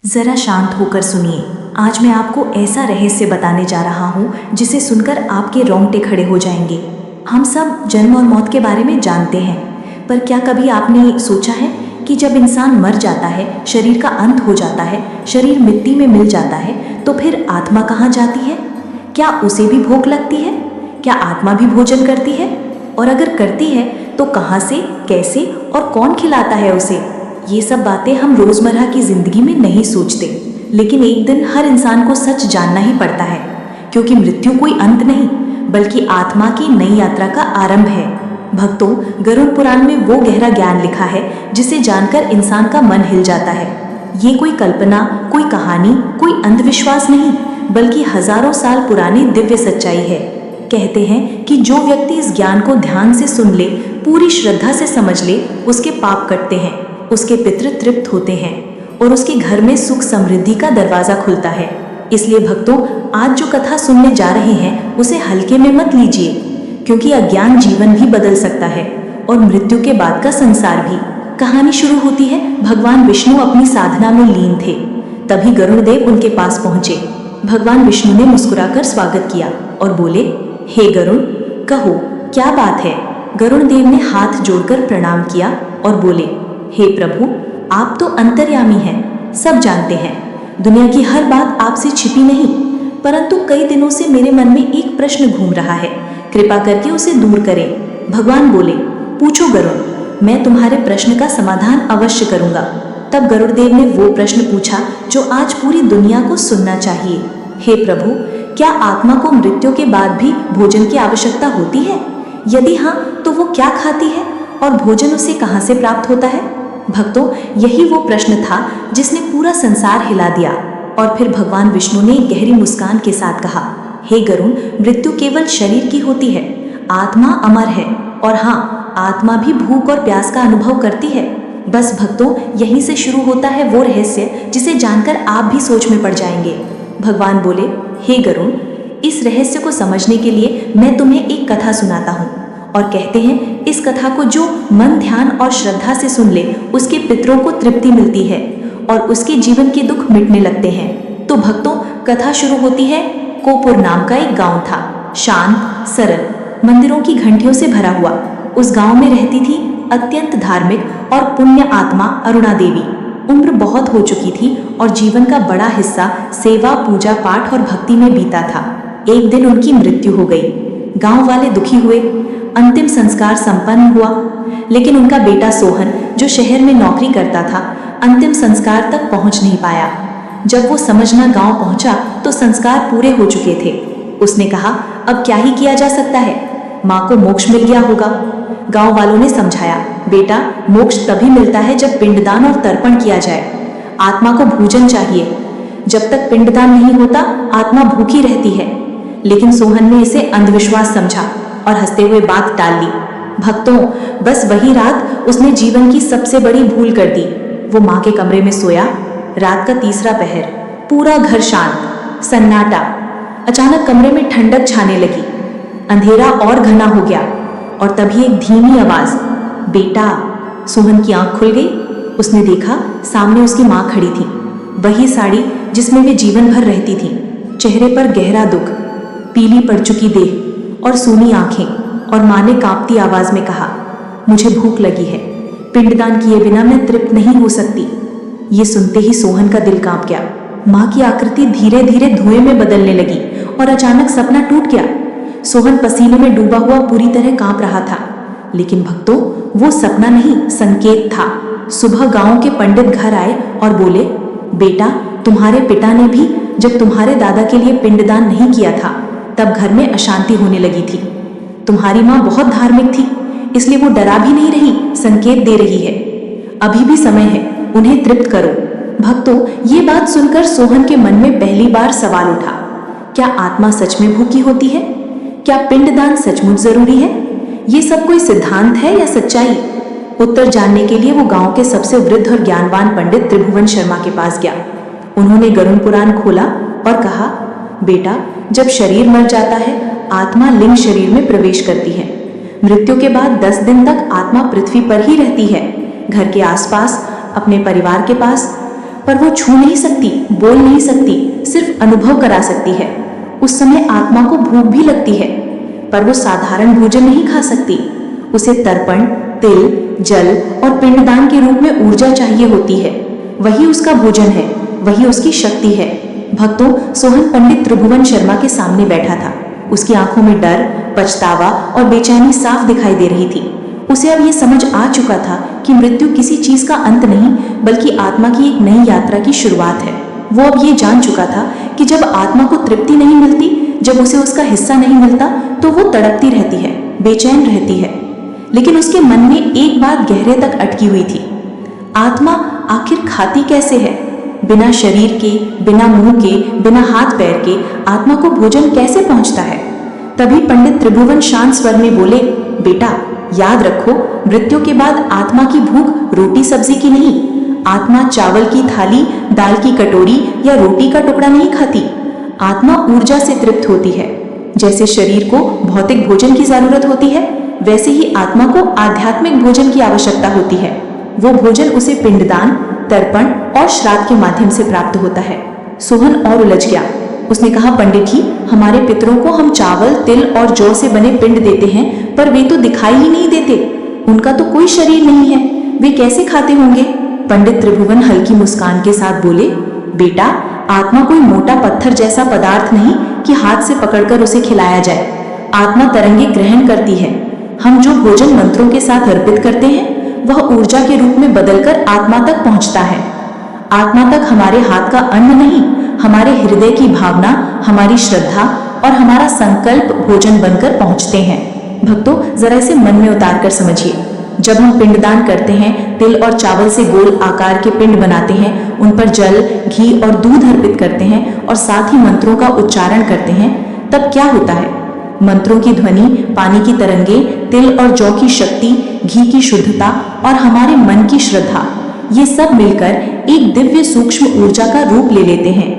जरा शांत होकर सुनिए। आज मैं आपको ऐसा रहस्य बताने जा रहा हूँ जिसे सुनकर आपके रोंगटे खड़े हो जाएंगे। हम सब जन्म और मौत के बारे में जानते हैं, पर क्या कभी आपने सोचा है कि जब इंसान मर जाता है, शरीर का अंत हो जाता है, शरीर मिट्टी में मिल जाता है, तो फिर आत्मा कहाँ जाती है? क्या उसे भी भूख लगती है? क्या आत्मा भी भोजन करती है? और अगर करती है तो कहाँ से, कैसे और कौन खिलाता है उसे? ये सब बातें हम रोजमर्रा की जिंदगी में नहीं सोचते, लेकिन एक दिन हर इंसान को सच जानना ही पड़ता है, क्योंकि मृत्यु कोई अंत नहीं बल्कि आत्मा की नई यात्रा का आरंभ है। भक्तों, गरुड़ पुराण में वो गहरा ज्ञान लिखा है जिसे जानकर इंसान का मन हिल जाता है। ये कोई कल्पना, कोई कहानी, कोई अंधविश्वास नहीं, बल्कि हजारों साल पुरानी दिव्य सच्चाई है। कहते हैं कि जो व्यक्ति इस ज्ञान को ध्यान से सुन ले, पूरी श्रद्धा से समझ ले, उसके पाप कटते हैं, उसके पितृ तृप्त होते हैं और उसके घर में सुख समृद्धि का दरवाजा खुलता है। इसलिए भक्तों, आज जो कथा सुनने जा रहे हैं उसे हल्के में मत लीजिए, क्योंकि अज्ञान जीवन भी बदल सकता है और मृत्यु के बाद का संसार भी। कहानी शुरू होती है, भगवान विष्णु अपनी साधना में लीन थे। तभी गरुड़ देव उनके पास पहुंचे। भगवान विष्णु ने मुस्कुराकर स्वागत किया और बोले, हे गरुड़, कहो क्या बात है? गरुड़ देव ने हाथ जोड़कर प्रणाम किया और बोले, हे प्रभु, आप तो अंतर्यामी हैं, सब जानते हैं। दुनिया की हर बात आपसे छिपी नहीं, परंतु कई दिनों से मेरे मन में एक प्रश्न घूम रहा है, कृपा करके उसे दूर करें। भगवान बोले, पूछो गरुड़, मैं तुम्हारे प्रश्न का समाधान अवश्य करूंगा। तब गरुड़ देव ने वो प्रश्न पूछा जो आज पूरी दुनिया को सुनना चाहिए। हे प्रभु, क्या आत्मा को मृत्यु के बाद भी भोजन की आवश्यकता होती है? यदि हाँ, तो वो क्या खाती है और भोजन उसे कहाँ से प्राप्त होता है? भक्तों, यही वो प्रश्न था जिसने पूरा संसार हिला दिया। और फिर भगवान विष्णु ने गहरी मुस्कान के साथ कहा, हे गरुड़, मृत्यु केवल शरीर की होती है, आत्मा अमर है। और हाँ, आत्मा भी भूख और प्यास का अनुभव करती है। बस भक्तों, यहीं से शुरू होता है वो रहस्य जिसे जानकर आप भी सोच में पड़ जाएंगे। भगवान बोले, हे गरुड़, इस रहस्य को समझने के लिए मैं तुम्हें एक कथा सुनाता हूँ। और कहते हैं, इस कथा को जो मन, ध्यान और श्रद्धा से सुन ले, उसके पितरों को तृप्ति मिलती है और उसके जीवन के दुख मिटने लगते हैं। तो भक्तों, कथा शुरू होती है। कोपुर नाम का एक गांव था, शांत, सरल, मंदिरों की घंटियों से भरा हुआ। उस गांव में रहती थी अत्यंत धार्मिक और पुण्य आत्मा अरुणा देवी। उम्र बहुत हो चुकी थी और जीवन का बड़ा हिस्सा सेवा, पूजा पाठ और भक्ति में बीता था। एक दिन उनकी मृत्यु हो गई। गांव वाले दुखी हुए। अंतिम संस्कार संपन्न हुआ, लेकिन उनका बेटा सोहन, जो शहर में नौकरी करता था, अंतिम संस्कार तक पहुंच नहीं पाया। जब वो समझना गांव पहुंचा तो संस्कार पूरे हो चुके थे। उसने कहा, अब क्या ही किया जा सकता है, माँ को मोक्ष मिल गया होगा। गांव वालों ने समझाया, बेटा, मोक्ष तभी मिलता है जब पिंडदान और तर्पण किया जाए। आत्मा को भोजन चाहिए। जब तक पिंडदान नहीं होता, आत्मा भूखी रहती है। लेकिन सोहन ने इसे अंधविश्वास समझा और हंसते हुए बात टाल ली। भक्तों, बस वही रात उसने जीवन की सबसे बड़ी भूल कर दी। वो माँ के कमरे में सोया। रात का तीसरा पहर, पूरा घर शांत, सन्नाटा। अचानक कमरे में ठंडक छाने लगी। अंधेरा और घना हो गया और तभी एक धीमी आवाज, बेटा। सोहन की आंख खुल गई। उसने देखा, सामने उसकी माँ खड़ी थी, वही साड़ी जिसमें वे जीवन भर रहती थी। चेहरे पर गहरा दुख, पीली पड़ चुकी देह और सूनी आंखें। और माँ ने कांपती आवाज में कहा, मुझे भूख लगी है, पिंडदान किए बिना मैं तृप्त नहीं हो सकती। ये सुनते ही सोहन का दिल कांप गया। माँ की आकृति धीरे धीरे धुएं में बदलने लगी और अचानक सपना टूट गया। सोहन पसीने में डूबा हुआ पूरी तरह कांप रहा था। लेकिन भक्तों, वो सपना नहीं, संकेत था। सुबह गांव के पंडित घर आए और बोले, बेटा, तुम्हारे पिता ने भी जब तुम्हारे दादा के लिए पिंडदान नहीं किया था, तब घर में अशांति होने लगी थी। तुम्हारी माँ बहुत धार्मिक थी, इसलिए वो डरा भी नहीं रही, संकेत दे रही है। अभी भी समय है, उन्हें तृप्त करो। भक्तों, ये बात सुनकर सोहन के मन में पहली बार सवाल उठा, क्या आत्मा सच में भूखी होती है? क्या पिंडदान सचमुच जरूरी है? ये सब कोई सिद्धांत है या सच्चाई? उत्तर जानने के लिए वो गांव के सबसे वृद्ध और ज्ञानवान पंडित त्रिभुवन शर्मा के पास गया। उन्होंने गरुड़ पुराण खोला और कहा, बेटा, जब शरीर मर जाता है, आत्मा लिंग शरीर में प्रवेश करती है। मृत्यु के बाद 10 दिन तक आत्मा पृथ्वी पर ही रहती है, घर के आसपास, अपने परिवार के पास। पर वो छू नहीं सकती, बोल नहीं सकती, सिर्फ अनुभव करा सकती है। उस समय आत्मा को भूख भी लगती है, पर वो साधारण भोजन नहीं खा सकती। उसे तर्पण, तिल, जल और पिंडदान के रूप में ऊर्जा चाहिए होती है। वही उसका भोजन है, वही उसकी शक्ति है। भक्तों, सोहन पंडित त्रिभुवन शर्मा के सामने बैठा था। उसकी आंखों में डर, पछतावा और बेचैनी साफ दिखाई दे रही थी। उसे अब यह समझ आ चुका था कि मृत्यु किसी चीज का अंत नहीं, बल्कि आत्मा की एक नई यात्रा की शुरुआत है। वो अब ये जान चुका था कि जब आत्मा को तृप्ति नहीं मिलती, जब उसे उसका हिस्सा नहीं मिलता, तो वो तड़पती रहती है, बेचैन रहती है। लेकिन उसके मन में एक बात गहरे तक अटकी हुई थी। आत्मा आखिर खाती कैसे है? बिना शरीर के, बिना मुंह के, बिना हाथ पैर के आत्मा को भोजन कैसे पहुंचता है? तभी पंडित त्रिभुवन शांत स्वर में बोले, बेटा, याद रखो, मृत्यु के बाद आत्मा की भूख रोटी सब्जी की नहीं। आत्मा चावल की थाली, दाल की कटोरी या रोटी का टुकड़ा नहीं खाती। आत्मा ऊर्जा से तृप्त होती है। जैसे शरीर को भौतिक भोजन की जरूरत होती है, वैसे ही आत्मा को आध्यात्मिक भोजन की आवश्यकता होती है। वो भोजन उसे पिंडदान, तर्पण और श्राद्ध के माध्यम से प्राप्त होता है। सोहन और उलझ गया। उसने कहा, पंडित जी, हमारे पितरों को हम चावल, तिल और जौ से बने पिंड देते हैं, पर वे तो दिखाई ही नहीं देते। उनका तो कोई शरीर नहीं है, वे कैसे खाते होंगे? पंडित त्रिभुवन हल्की मुस्कान के साथ बोले, बेटा, आत्मा कोई मोटा पत्थर जैसा पदार्थ नहीं कि हाथ से पकड़कर उसे खिलाया जाए। आत्मा तरंगे ग्रहण करती है। हम जो भोजन मंत्रों के साथ अर्पित करते हैं, वह ऊर्जा के रूप में बदलकर आत्मा तक पहुंचता है। आत्मा तक हमारे हाथ का अन्न नहीं, हमारे हृदय की भावना, हमारी श्रद्धा और हमारा संकल्प भोजन बनकर पहुंचते हैं। भक्तों, जरा इसे मन में उतार कर समझिए। जब हम पिंडदान करते हैं, तिल और चावल से गोल आकार के पिंड बनाते हैं, उन पर जल, घी और दूध अर्पित करते हैं और साथ ही मंत्रों का उच्चारण करते हैं, तब क्या होता है? मंत्रों की ध्वनि, पानी की तरंगे, तिल और जौ की शक्ति, घी की शुद्धता और हमारे मन की श्रद्धा, ये सब मिलकर एक दिव्य सूक्ष्म ऊर्जा का रूप ले लेते हैं।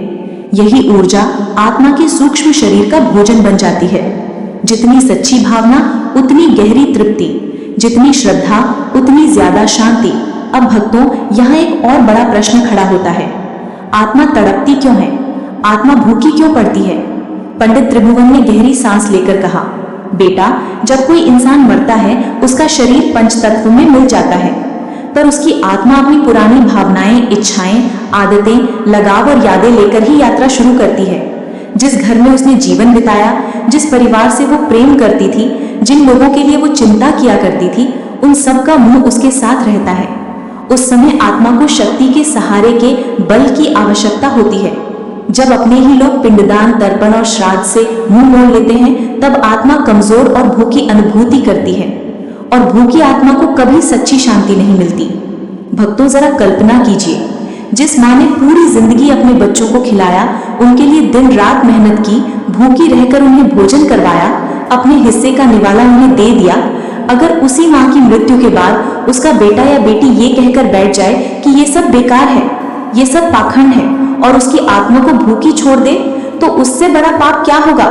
यही ऊर्जा आत्मा के सूक्ष्म शरीर का भोजन बन जाती है। जितनी सच्ची भावना, उतनी गहरी तृप्ति, जितनी श्रद्धा, उतनी ज्यादा शांति। अब भक्तों, यहाँ एक और बड़ा प्रश्न खड़ा होता है, आत्मा तड़पती क्यों है? आत्मा भूखी क्यों पड़ती है? पंडित त्रिभुवन ने गहरी सांस लेकर कहा, बेटा, जब कोई इंसान मरता है, उसका शरीर पंचतत्व में मिल जाता है, पर उसकी आत्मा अपनी पुरानी भावनाएं, इच्छाएं, आदतें, लगाव और यादें लेकर ही यात्रा शुरू करती है। जिस घर में उसने जीवन बिताया, जिस परिवार से वो प्रेम करती थी, जिन लोगों के लिए वो चिंता किया करती थी, उन सब का मुंह उसके साथ रहता है। उस समय आत्मा को शक्ति के सहारे के बल की आवश्यकता होती है। जब अपने ही लोग पिंडदान, तर्पण और श्राद्ध से मुंह मोड़ लेते हैं, तब आत्मा कमजोर और भूखी अनुभूति करती है, और भूखी आत्मा को कभी सच्ची शांति नहीं मिलती। भक्तों, जरा कल्पना कीजिए, जिस माँ ने पूरी जिंदगी अपने बच्चों को खिलाया, उनके लिए दिन रात मेहनत की, भूखी रहकर उन्हें भोजन करवाया, अपने हिस्से का निवाला उन्हें दे दिया, अगर उसी माँ की मृत्यु के बाद उसका बेटा या बेटी ये कहकर बैठ जाए कि ये सब बेकार है, ये सब पाखंड है, और उसकी आत्मा को भूखी छोड़ दे, तो उससे बड़ा पाप क्या होगा?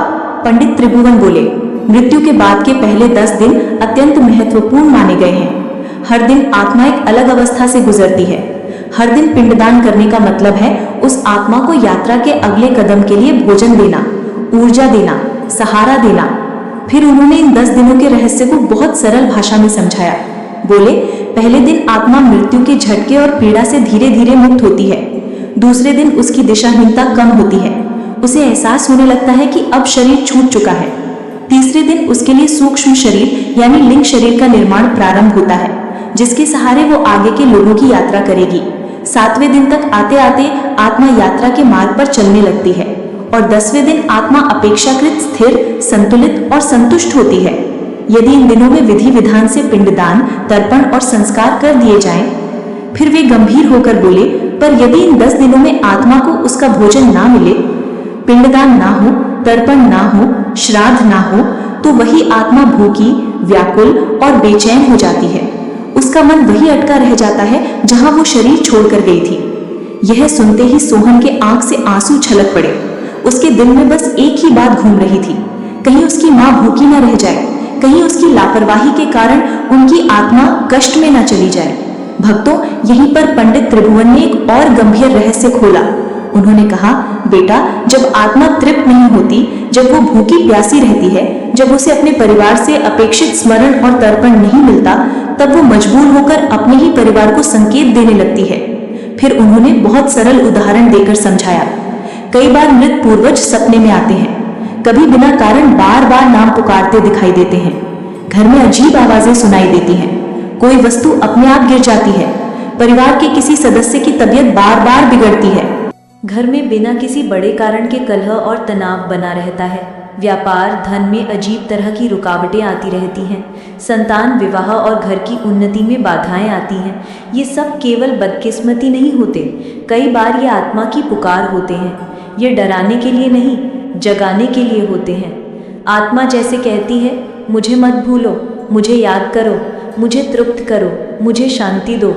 पंडित त्रिभुवन बोले, मृत्यु के बाद के पहले 10 दिन अत्यंत महत्वपूर्ण माने गए हैं। हर दिन आत्मा एक अलग अवस्था से गुजरती है। हर दिन पिंडदान करने का मतलब है उस आत्मा को यात्रा के अगले कदम के लिए भोजन देना, ऊर्जा देना, सहारा देना। फिर उन्होंने इन 10 दिनों के रहस्य को बहुत सरल भाषा में समझाया। बोले, पहले दिन आत्मा मृत्यु के झटके और पीड़ा से धीरे धीरे मुक्त होती है। दूसरे दिन उसकी दिशाहीनता कम होती है, उसे एहसास होने लगता है कि अब शरीर छूट चुका है। तीसरे दिन उसके लिए सूक्ष्म शरीर यानी लिंग शरीर का निर्माण प्रारंभ होता है, जिसके सहारे वो आगे के लोगों की यात्रा करेगी। 7वें दिन तक आते आते आत्मा यात्रा के मार्ग पर चलने लगती है, और 10वें दिन आत्मा अपेक्षाकृत स्थिर, संतुलित और संतुष्ट होती है। यदि इन दिनों में विधि विधान से पिंडदान, तर्पण और संस्कार कर दिए जाएं, फिर वे गंभीर होकर बोले, पर यदि इन 10 दिनों में आत्मा को उसका भोजन ना मिले, पिंडदान ना हो, तर्पण ना हो, श्राद्ध ना हो, तो वही आत्मा भूखी, व्याकुल और बेचैन हो जाती है। उसका मन वही अटका रह जाता है जहां वो शरीर छोड़कर गई थी। यह सुनते ही सोहन के आंख से आंसू छलक पड़े। उसके दिल में बस एक ही बात घूम रही थी, कहीं उसकी माँ भूखी न रह जाए, कहीं उसकी लापरवाही के कारण उनकी आत्मा कष्ट में न चली जाए। भक्तों, यहीं पर पंडित त्रिभुवन ने एक और गंभीर रहस्य खोला। उन्होंने कहा, बेटा, जब आत्मा तृप्त नहीं होती, जब वो भूखी प्यासी रहती है, जब उसे अपने परिवार से अपेक्षित स्मरण और तर्पण नहीं मिलता, तब वो मजबूर होकर अपने ही परिवार को संकेत देने लगती है। फिर उन्होंने बहुत सरल उदाहरण देकर समझाया। कई बार मृत पूर्वज सपने में आते हैं, कभी बिना कारण बार बार नाम पुकारते दिखाई देते हैं, घर में अजीब आवाजें सुनाई देती हैं, कोई वस्तु अपने आप गिर जाती है, परिवार के किसी सदस्य की तबीयत बार बार बिगड़ती है, घर में बिना किसी बड़े कारण के कलह और तनाव बना रहता है, व्यापार धन में अजीब तरह की रुकावटें आती रहती हैं, संतान विवाह और घर की उन्नति में बाधाएं आती हैं। ये सब केवल बदकिस्मती नहीं होते, कई बार ये आत्मा की पुकार होते हैं। ये डराने के लिए नहीं, जगाने के लिए होते हैं। आत्मा जैसे कहती है, मुझे मत भूलो, मुझे याद करो, मुझे तृप्त करो, मुझे शांति दो।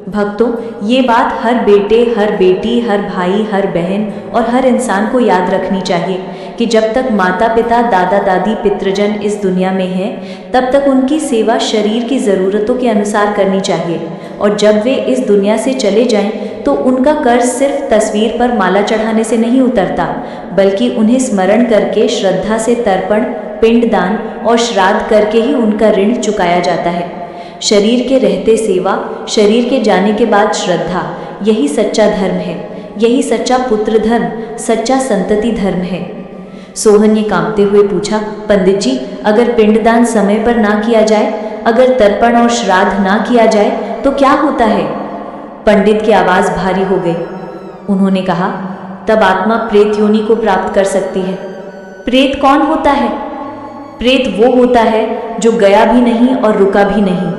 भक्तों, ये बात हर बेटे, हर बेटी, हर भाई, हर बहन और हर इंसान को याद रखनी चाहिए कि जब तक माता पिता, दादा दादी, पितृजन इस दुनिया में हैं, तब तक उनकी सेवा शरीर की ज़रूरतों के अनुसार करनी चाहिए, और जब वे इस दुनिया से चले जाएं, तो उनका कर्ज सिर्फ तस्वीर पर माला चढ़ाने से नहीं उतरता, बल्कि उन्हें स्मरण करके, श्रद्धा से तर्पण, पिंडदान और श्राद्ध करके ही उनका ऋण चुकाया जाता है। शरीर के रहते सेवा, शरीर के जाने के बाद श्रद्धा, यही सच्चा धर्म है, यही सच्चा पुत्र धर्म, सच्चा संतति धर्म है। सोहन ने कांपते हुए पूछा, पंडित जी, अगर पिंडदान समय पर ना किया जाए, अगर तर्पण और श्राद्ध ना किया जाए, तो क्या होता है? पंडित की आवाज़ भारी हो गई। उन्होंने कहा, तब आत्मा प्रेत योनि को प्राप्त कर सकती है। प्रेत कौन होता है? प्रेत वो होता है जो गया भी नहीं और रुका भी नहीं।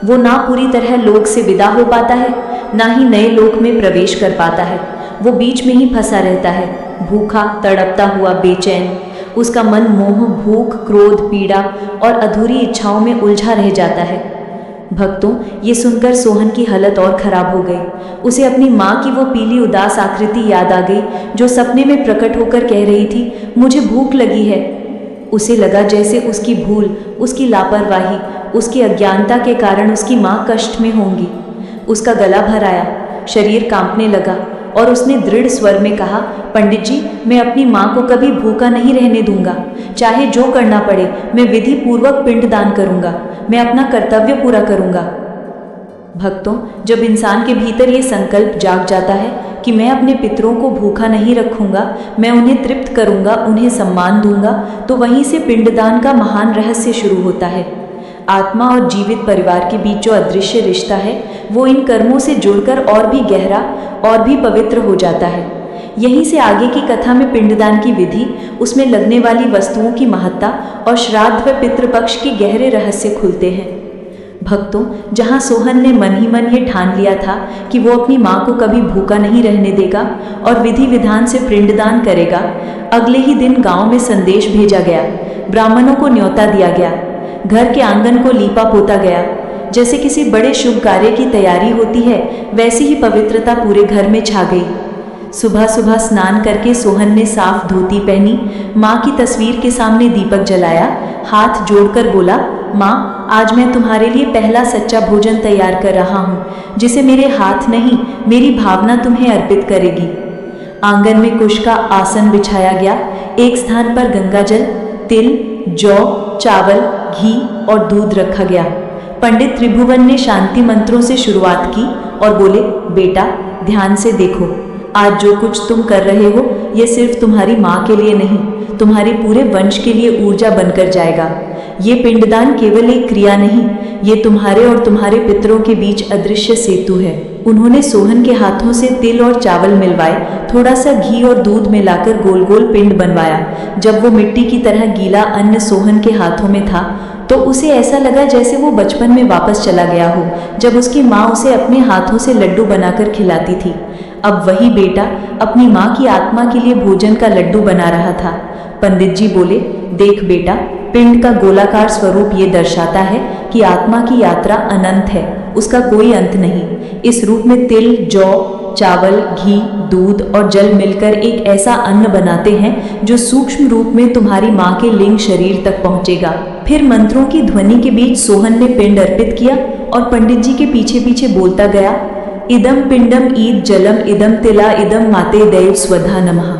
वो ना पूरी तरह लोक से विदा हो पाता है, ना ही नए लोक में प्रवेश कर पाता है। वो बीच में ही फंसा रहता है, भूखा, तड़पता हुआ, बेचैन। उसका मन मोह, भूख, क्रोध, पीड़ा और अधूरी इच्छाओं में उलझा रह जाता है। भक्तों, ये सुनकर सोहन की हालत और खराब हो गई। उसे अपनी माँ की वो पीली उदास आकृति याद आ गई, जो सपने में प्रकट होकर कह रही थी, मुझे भूख लगी है। उसे लगा जैसे उसकी भूल, उसकी लापरवाही, उसकी अज्ञानता के कारण उसकी माँ कष्ट में होंगी। उसका गला भर आया, शरीर कांपने लगा और उसने दृढ़ स्वर में कहा, पंडित जी, मैं अपनी माँ को कभी भूखा नहीं रहने दूंगा। चाहे जो करना पड़े, मैं विधि पूर्वक पिंडदान करूंगा, मैं अपना कर्तव्य पूरा करूंगा। भक्तों, जब इंसान के भीतर ये संकल्प जाग जाता है कि मैं अपने पितरों को भूखा नहीं रखूंगा, मैं उन्हें तृप्त करूंगा, उन्हें सम्मान दूंगा, तो वहीं से पिंडदान का महान रहस्य शुरू होता है। आत्मा और जीवित परिवार के बीच जो अदृश्य रिश्ता है, वो इन कर्मों से जुड़कर और भी गहरा और भी पवित्र हो जाता है। यहीं से आगे की कथा में पिंडदान की विधि, उसमें लगने वाली वस्तुओं की महत्ता और श्राद्ध व पितृपक्ष के गहरे रहस्य खुलते हैं। भक्तों, जहाँ सोहन ने मन ही मन ये ठान लिया था कि वो अपनी माँ को कभी भूखा नहीं रहने देगा और विधि विधान से पिंडदान करेगा, अगले ही दिन गांव में संदेश भेजा गया, ब्राह्मणों को न्योता दिया गया, घर के आंगन को लीपा पोता गया। जैसे किसी बड़े शुभ कार्य की तैयारी होती है, वैसी ही पवित्रता पूरे घर में छा गई। सुबह सुबह स्नान करके सोहन ने साफ धोती पहनी, माँ की तस्वीर के सामने दीपक जलाया, हाथ जोड़कर बोला, माँ, आज मैं तुम्हारे लिए पहला सच्चा भोजन तैयार कर रहा हूँ, जिसे मेरे हाथ नहीं, मेरी भावना तुम्हें अर्पित करेगी। आंगन में कुश का आसन बिछाया गया, एक स्थान पर गंगाजल, तिल, जौ, चावल, घी और दूध रखा गया। पंडित त्रिभुवन ने शांति मंत्रों से शुरुआत की और बोले, बेटा, ध्यान से देखो, आज जो कुछ तुम कर रहे हो, ये सिर्फ तुम्हारी माँ के लिए नहीं, तुम्हारे पूरे वंश के लिए ऊर्जा बनकर जाएगा। ये पिंडदान केवल एक क्रिया नहीं, ये तुम्हारे और तुम्हारे पितरों के बीच अदृश्य सेतु है। उन्होंने सोहन के हाथों से तिल और चावल मिलवाए, थोड़ा सा घी और दूध मिलाकर गोल गोल पिंड बनवाया। जब वो मिट्टी की तरह गीला अन्न सोहन के हाथों में था, तो उसे ऐसा लगा जैसे वो बचपन में वापस चला गया हो, जब उसकी माँ उसे अपने हाथों से लड्डू बनाकर खिलाती थी। अब वही बेटा अपनी माँ की आत्मा के लिए भोजन का लड्डू बना रहा था। पंडित जी बोले, देख बेटा, पिंड का गोलाकार स्वरूप ये दर्शाता है कि आत्मा की यात्रा अनंत है, उसका कोई अंत नहीं। इस रूप में तिल, जौ, चावल, घी, दूध और जल मिलकर एक ऐसा अन्न बनाते हैं जो सूक्ष्म रूप में तुम्हारी माँ के लिंग शरीर तक पहुँचेगा। फिर मंत्रों की ध्वनि के बीच सोहन ने पिंड अर्पित किया और पंडित जी के पीछे पीछे बोलता गया, इदम पिंडम ईद जलम इदम तिला इदम माते दैव स्वधा नमः।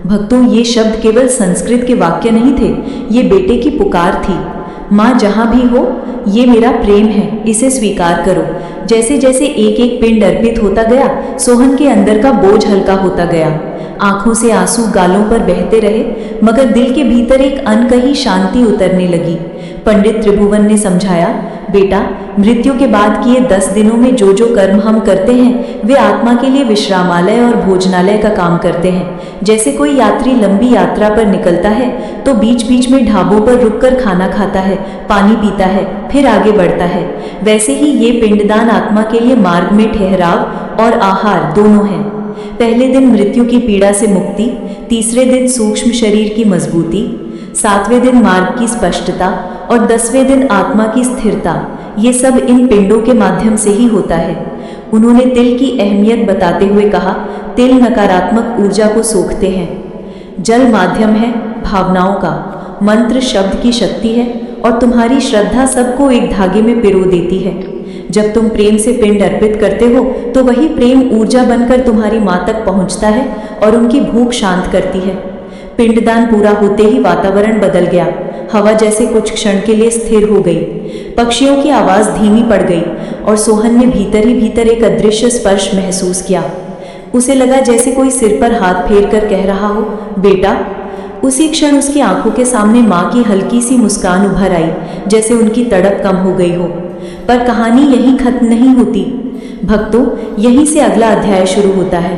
भक्तों, ये शब्द केवल संस्कृत के वाक्य नहीं थे, ये बेटे की पुकार थी। माँ जहाँ भी हो, ये मेरा प्रेम है, इसे स्वीकार करो। जैसे जैसे एक एक पिंड अर्पित होता गया, सोहन के अंदर का बोझ हल्का होता गया। आंखों से आंसू गालों पर बहते रहे, मगर दिल के भीतर एक अनकही शांति उतरने लगी। पंडित त्रिभुवन ने समझाया, बेटा, मृत्यु के बाद किए 10 दिनों में जो जो कर्म हम करते हैं, वे आत्मा के लिए विश्रामालय और भोजनालय का काम करते हैं। जैसे कोई यात्री लंबी यात्रा पर निकलता है तो बीच बीच में ढाबों पर रुककर खाना खाता है, पानी पीता है, फिर आगे बढ़ता है, वैसे ही ये पिंडदान आत्मा के लिए मार्ग में ठहराव और आहार दोनों हैं। पहले दिन मृत्यु की पीड़ा से मुक्ति, तीसरे दिन सूक्ष्म शरीर की मजबूती, 7वें दिन मार्ग की स्पष्टता और 10वें दिन आत्मा की स्थिरता, ये सब इन पिंडों के माध्यम से ही होता है। उन्होंने तिल की अहमियत बताते हुए कहा, तिल नकारात्मक ऊर्जा को सोखते हैं, जल माध्यम है भावनाओं का, मंत्र शब्द की शक्ति है और तुम्हारी श्रद्धा सबको एक धागे में पिरो देती है। जब तुम प्रेम से पिंड अर्पित करते हो तो वही प्रेम ऊर्जा बनकर तुम्हारी माँ तक पहुँचता है और उनकी भूख शांत करती है। पिंडदान पूरा होते ही वातावरण बदल गया। हवा जैसे कुछ क्षण के लिए स्थिर हो गई, पक्षियों की आवाज़ धीमी पड़ गई और सोहन ने भीतर ही भीतर एक अदृश्य स्पर्श महसूस किया। उसे लगा जैसे कोई सिर पर हाथ फेर कर कह रहा हो, बेटा। उसी क्षण उसकी आंखों के सामने माँ की हल्की सी मुस्कान उभर आई, जैसे उनकी तड़प कम हो गई हो। पर कहानी यहीं खत्म नहीं होती भक्तों, यहीं से अगला अध्याय शुरू होता है।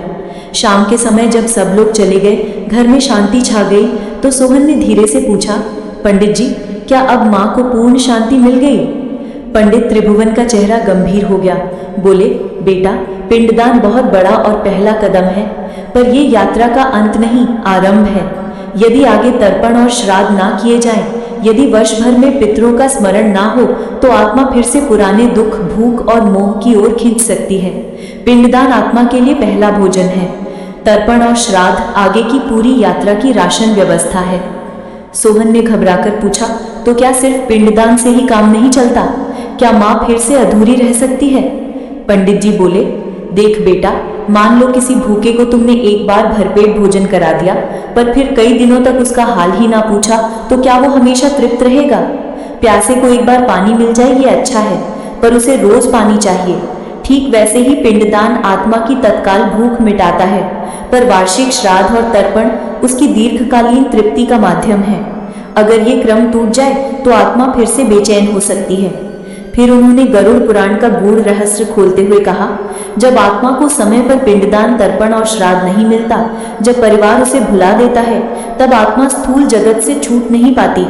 शाम के समय जब सब लोग चले गए, घर में शांति छा गई, तो सोहन ने धीरे से पूछा, पंडित जी, क्या अब माँ को पूर्ण शांति मिल गई? पंडित त्रिभुवन का चेहरा गंभीर हो गया। बोले, बेटा, पिंडदान बहुत बड़ा और पहला कदम है, पर ये यात्रा का अंत नहीं, आरंभ है। यदि आगे तर्पण और श्राद्ध ना किए जाएं, यदि वर्ष भर में पितरों का स्मरण ना हो, तो आत्मा फिर से पुराने दुख, भूख और मोह की ओर खींच सकती है। पिंडदान आत्मा के लिए पहला भोजन है। तर्पण और श्राद्ध आगे की पूरी यात्रा की राशन व्यवस्था है। सोहन ने घबराकर पूछा, तो क्या सिर्फ पिंडदान से ही काम नहीं चलता? क्या माँ फिर से अधूरी रह सकती है? पंडित जी बोले, देख बेटा, मान लो किसी भूखे को तुमने एक बार भरपेट भोजन करा दिया, पर फिर कई दिनों तक उसका हाल ही ना पूछा, तो क्या वो हमेशा तृप्त रहेगा? प्यासे को एक बार पानी मिल जाए ये अच्छा है, पर उसे रोज पानी चाहिए। ठीक वैसे ही पिंडदान आत्मा की तत्काल भूख मिटाता है, पर वार्षिक श्राद्ध और तर्पण उसकी दीर्घकालीन तृप्ति का माध्यम है। अगर ये क्रम टूट जाए तो आत्मा फिर से बेचैन हो सकती है। फिर उन्होंने गरुड़ पुराण का गूढ़ रहस्य खोलते हुए कहा, जब आत्मा को समय पर पिंडदान, तर्पण और श्राद्ध नहीं मिलता, जब परिवार उसे भुला देता है, तब आत्मा स्थूल जगत से छूट नहीं पाती।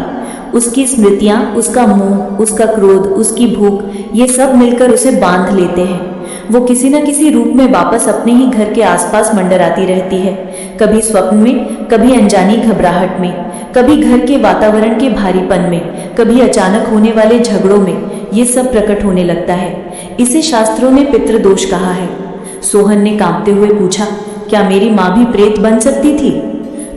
उसकी स्मृतियां, उसका मोह, उसका क्रोध, उसकी भूख, ये सब मिलकर उसे बांध लेते हैं। वो किसी न किसी रूप में वापस अपने ही घर के आसपास मंडराती रहती है, कभी स्वप्न में, कभी अनजानी घबराहट में, कभी घर के वातावरण के भारीपन में, कभी अचानक होने वाले झगड़ों में। ये सब प्रकट होने लगता है। इसे शास्त्रों ने पितृदोष कहा है। सोहन ने कांपते हुए पूछा, क्या मेरी माँ भी प्रेत बन सकती थी?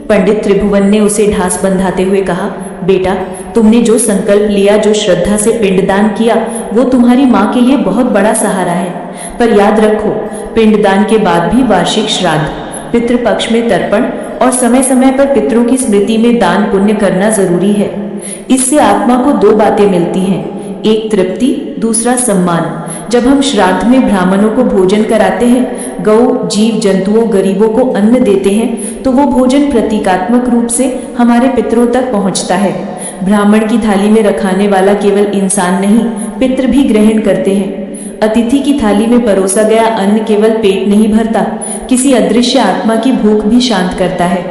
पंडित त्रिभुवन ने उसे ढास बंधाते हुए कहा, बेटा, तुमने जो संकल्प लिया, जो श्रद्धा से पिंडदान किया, वो तुम्हारी माँ के लिए बहुत बड़ा सहारा है। पर याद रखो, पिंडदान के बाद भी वार्षिक श्राद्ध, पितृपक्ष में तर्पण और समय समय पर पितरों की स्मृति में दान पुण्य करना जरूरी है। इससे आत्मा को 2 बातें मिलती हैं, एक तृप्ति, दूसरा सम्मान। जब हम श्राद्ध में ब्राह्मणों को भोजन कराते हैं, गौ, जीव जंतुओं, गरीबों को अन्न देते हैं, तो वो भोजन प्रतीकात्मक रूप से हमारे पितरों तक पहुंचता है। ब्राह्मण की थाली में रखाने वाला केवल इंसान नहीं, पितृ भी ग्रहण करते हैं। अतिथि की थाली में परोसा गया अन्न केवल पेट नहीं भरता, किसी अदृश्य आत्मा की भूख भी शांत करता है।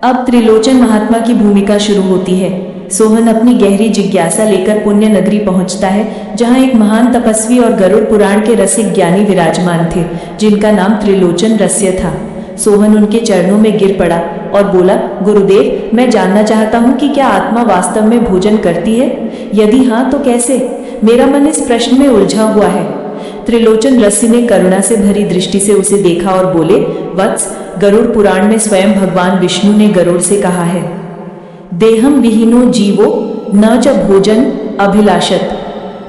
अब त्रिलोचन महात्मा की भूमिका शुरू होती है। सोहन अपनी गहरी जिज्ञासा लेकर पुण्य नगरी पहुंचता है, जहां एक महान तपस्वी और गरुड़ पुराण के रसिक ज्ञानी विराजमान थे, जिनका नाम त्रिलोचन रस्य था। सोहन उनके चरणों में गिर पड़ा और बोला, गुरुदेव, मैं जानना चाहता हूं कि क्या आत्मा वास्तव में भोजन करती है? यदि हाँ, तो कैसे? मेरा मन इस प्रश्न में उलझा हुआ है। त्रिलोचन रस्य ने करुणा से भरी दृष्टि से उसे देखा और बोले, वत्स, गरुड़ पुराण में स्वयं भगवान विष्णु ने गरुड़ से कहा है, देहम विहीनो जीवो न च भोजन अभिलाषत।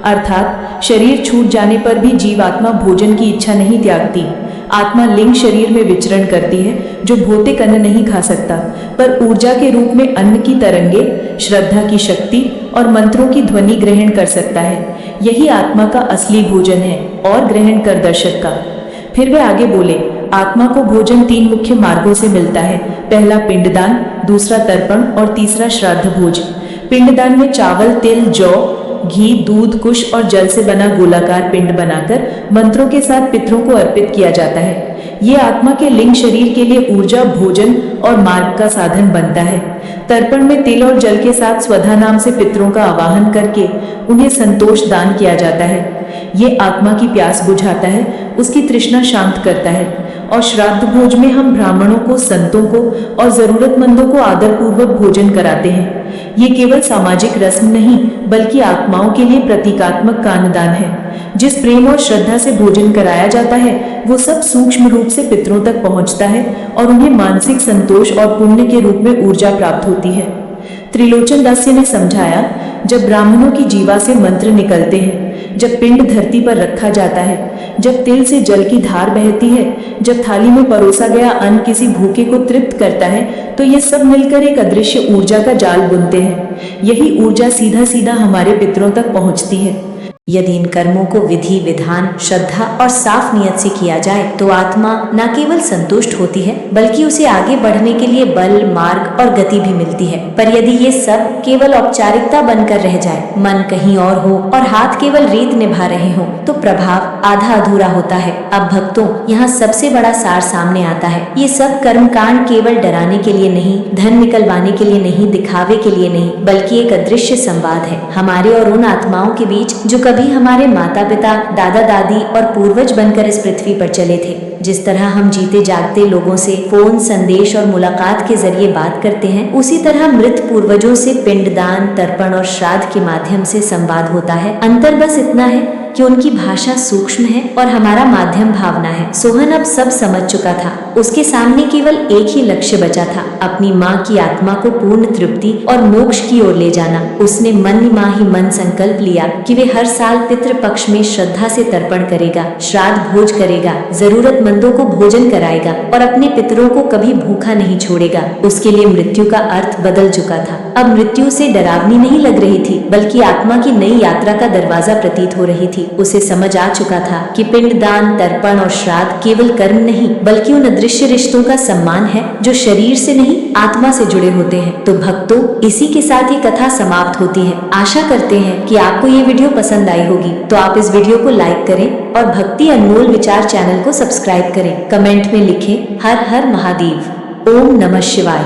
अर्थात शरीर छूट जाने पर भी जीवात्मा भोजन की इच्छा नहीं त्यागती। आत्मा लिंग शरीर में विचरण करती है, जो भौतिक अन्न नहीं खा सकता, पर ऊर्जा के रूप में अन्न की तरंगे, श्रद्धा की शक्ति और मंत्रों की ध्वनि ग्रहण कर सकता है। यही आत्मा का असली भोजन है और ग्रहण कर दर्शक का। फिर वे आगे बोले, आत्मा को भोजन 3 मुख्य मार्गों से मिलता है। पहला पिंडदान, दूसरा तर्पण और तीसरा श्राद्ध भोज। पिंडदान में चावल, तिल, जौ, घी, दूध, कुश और जल से बना गोलाकार पिंड बनाकर मंत्रों के साथ पितरों को अर्पित किया जाता है। ये आत्मा के लिंग शरीर के लिए ऊर्जा, भोजन और मार्ग का साधन बनता है। तर्पण में तिल और जल के साथ स्वधा नाम से पितरों का आवाहन करके उन्हें संतोष दान किया जाता है। ये आत्मा की प्यास बुझाता है, उसकी तृष्णा शांत करता है। और श्राद्ध भोज में हम ब्राह्मणों को, संतों को और जरूरतमंदों को आदरपूर्वक भोजन कराते हैं। ये केवल सामाजिक रस्म नहीं, बल्कि आत्माओं के लिए प्रतीकात्मक कानदान है। जिस प्रेम और श्रद्धा से भोजन कराया जाता है, वो सब सूक्ष्म रूप से पितरों तक पहुंचता है और उन्हें मानसिक संतोष और पुण्य के रूप में ऊर्जा प्राप्त होती है। त्रिलोचन दास्य ने समझाया, जब ब्राह्मणों की जीवा से मंत्र निकलते हैं, जब पिंड धरती पर रखा जाता है, जब तिल से जल की धार बहती है, जब थाली में परोसा गया अन्न किसी भूखे को तृप्त करता है, तो ये सब मिलकर एक अदृश्य ऊर्जा का जाल बुनते हैं। यही ऊर्जा सीधा सीधा हमारे पितरों तक पहुंचती है। यदि इन कर्मों को विधि, विधान, श्रद्धा और साफ नियत से किया जाए तो आत्मा न केवल संतुष्ट होती है, बल्कि उसे आगे बढ़ने के लिए बल, मार्ग और गति भी मिलती है। पर यदि ये सब केवल औपचारिकता बनकर रह जाए, मन कहीं और हो और हाथ केवल रीत निभा रहे हो, तो प्रभाव आधा अधूरा होता है। अब भक्तों, यहाँ सबसे बड़ा सार सामने आता है। ये सब कर्मकांड केवल डराने के लिए नहीं, धन निकलवाने के लिए नहीं, दिखावे के लिए नहीं, बल्कि एक अदृश्य संवाद है हमारे और उन आत्माओं के बीच जो कभी हमारे माता पिता, दादा दादी और पूर्वज बनकर इस पृथ्वी पर चले थे। जिस तरह हम जीते जागते लोगों से फोन, संदेश और मुलाकात के जरिए बात करते हैं, उसी तरह मृत पूर्वजों से पिंडदान, तर्पण और श्राद्ध के माध्यम से संवाद होता है। अंतर बस इतना है कि उनकी भाषा सूक्ष्म है और हमारा माध्यम भावना है। सोहन अब सब समझ चुका था। उसके सामने केवल एक ही लक्ष्य बचा था, अपनी माँ की आत्मा को पूर्ण तृप्ति और मोक्ष की ओर ले जाना। उसने मन ही मन संकल्प लिया कि वे हर साल पितृ पक्ष में श्रद्धा से तर्पण करेगा, श्राद्ध भोज करेगा, जरूरतमंदों को भोजन कराएगा और अपने पितरों को कभी भूखा नहीं छोड़ेगा। उसके लिए मृत्यु का अर्थ बदल चुका था। अब मृत्यु उसे डरावनी नहीं लग रही थी, बल्कि आत्मा की नई यात्रा का दरवाजा प्रतीत हो रही थी। उसे समझ आ चुका था कि पिंडदान, तर्पण और श्राद्ध केवल कर्म नहीं, बल्कि उन अदृश्य रिश्तों का सम्मान है जो शरीर से नहीं, आत्मा से जुड़े होते हैं। तो भक्तों, इसी के साथ ये कथा समाप्त होती है। आशा करते हैं कि आपको ये वीडियो पसंद आई होगी, तो आप इस वीडियो को लाइक करें और भक्ति अनमोल विचार चैनल को सब्सक्राइब करें। कमेंट में लिखें हर हर महादेव, ओम नमः शिवाय।